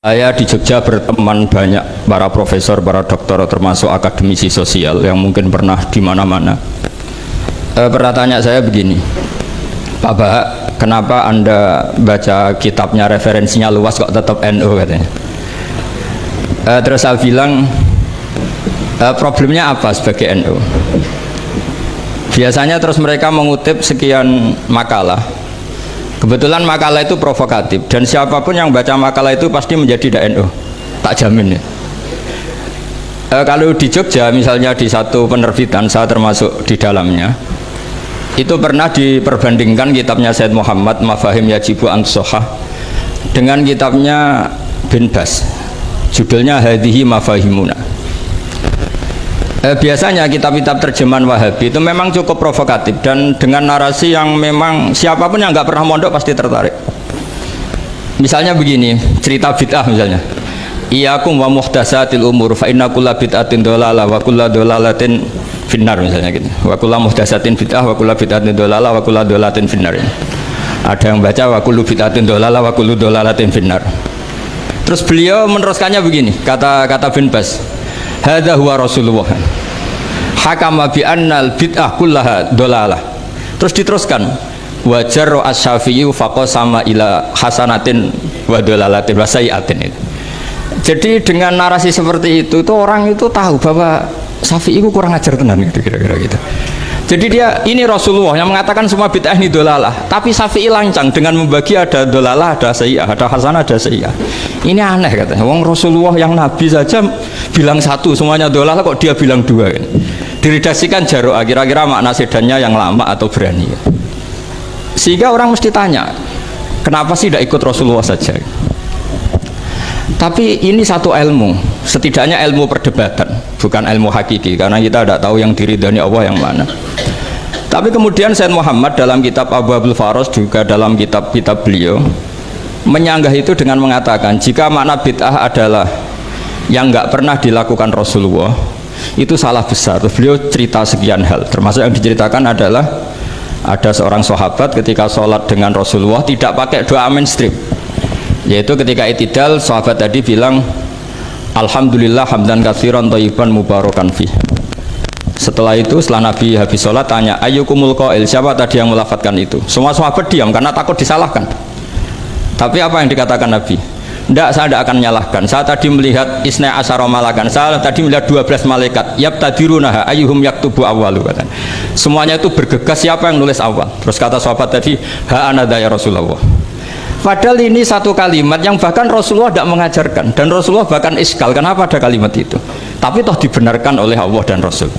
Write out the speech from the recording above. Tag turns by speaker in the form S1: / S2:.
S1: Saya di Jogja berteman banyak para profesor, para dokter, termasuk akademisi sosial yang mungkin pernah di mana-mana. Pernah tanya saya begini, Pak Bahak, kenapa Anda baca kitabnya referensinya luas kok tetap NU katanya. Terus saya bilang, problemnya apa sebagai NU? Biasanya terus mereka mengutip sekian makalah. Kebetulan makalah itu provokatif dan siapapun yang baca makalah itu pasti menjadi NU, tak jamin ya. Kalau di Jogja misalnya di satu penerbitan, saya termasuk di dalamnya, itu pernah diperbandingkan kitabnya Said Muhammad Mafahim Yajibu An-Sohah dengan kitabnya Bin Bas, judulnya Hadihi Mafahimuna. Biasanya kitab-kitab terjemahan Wahabi itu memang cukup provokatif dan dengan narasi yang memang siapapun yang nggak pernah mondok pasti tertarik. Misalnya begini, cerita bid'ah misalnya, Iyyakum wa muhdatsatil umur fa inna kulla bid'atin dhalalah wa kulla dhalalatin finnar, misalnya gitu. Wa kulla muhdatsatin bid'ah wa kulla bid'atin dhalalah wa kulla dhalalatin finnar. Ada yang baca wa kullu bid'atin dhalalah wa kullu dhalalatin finnar. Terus beliau meneruskannya begini, kata Bin Bas, hadza huwa Rasulullah hakama bi annal bid'ah kullaha dhalalah. Terus diteruskan wajar asy-Syafi'i faqasama ila hasanatin wa dhalalatin wa sayiatin. Jadi dengan narasi seperti itu orang itu tahu bahwa Syafi'i itu kurang ajar tenan gitu, kira-kira gitu. Jadi dia ini Rasulullah yang mengatakan semua bid'ah ini dhalalah, tapi Syafi'i lancang dengan membagi ada dhalalah, ada sayi'ah, ada hasanah, ada sayi'ah. Ini aneh katanya. Wong Rasulullah yang Nabi saja bilang satu semuanya dhalalah, kok dia bilang dua kan? Diredaksikan Jaro'a, kira-kira makna sedannya yang lama atau berani kan? Sehingga orang mesti tanya, kenapa sih tidak ikut Rasulullah saja? Tapi ini satu ilmu, setidaknya ilmu perdebatan, bukan ilmu hakiki, karena kita tidak tahu yang diridhani Allah yang mana. Tapi kemudian Said Muhammad dalam kitab Abwaabul Faros, juga dalam kitab-kitab beliau menyanggah itu dengan mengatakan jika makna bid'ah adalah yang nggak pernah dilakukan Rasulullah, itu salah besar. Terus beliau cerita sekian hal, termasuk yang diceritakan adalah ada seorang sahabat ketika sholat dengan Rasulullah tidak pakai doa mainstream, yaitu ketika i'tidal sahabat tadi bilang alhamdulillah hamdan katsiran thayyiban mubarakan fih. Setelah itu setelah Nabi habis sholat tanya ayyukumul qail, siapa tadi yang melafadzkan itu? Semua sahabat diam karena takut disalahkan. Tapi apa yang dikatakan Nabi? Tidak, saya tidak akan menyalahkan. Saya tadi melihat isna asyara malakan, saya tadi melihat 12 malaikat yabtadirunaha ayyuhum yaktubu awwalu. Semuanya itu bergegas siapa yang nulis awal. Terus kata sahabat tadi ha anada ya Rasulullah. Padahal ini satu kalimat yang bahkan Rasulullah tidak mengajarkan dan Rasulullah bahkan iskal kenapa ada kalimat itu, tapi toh dibenarkan oleh Allah dan Rasul.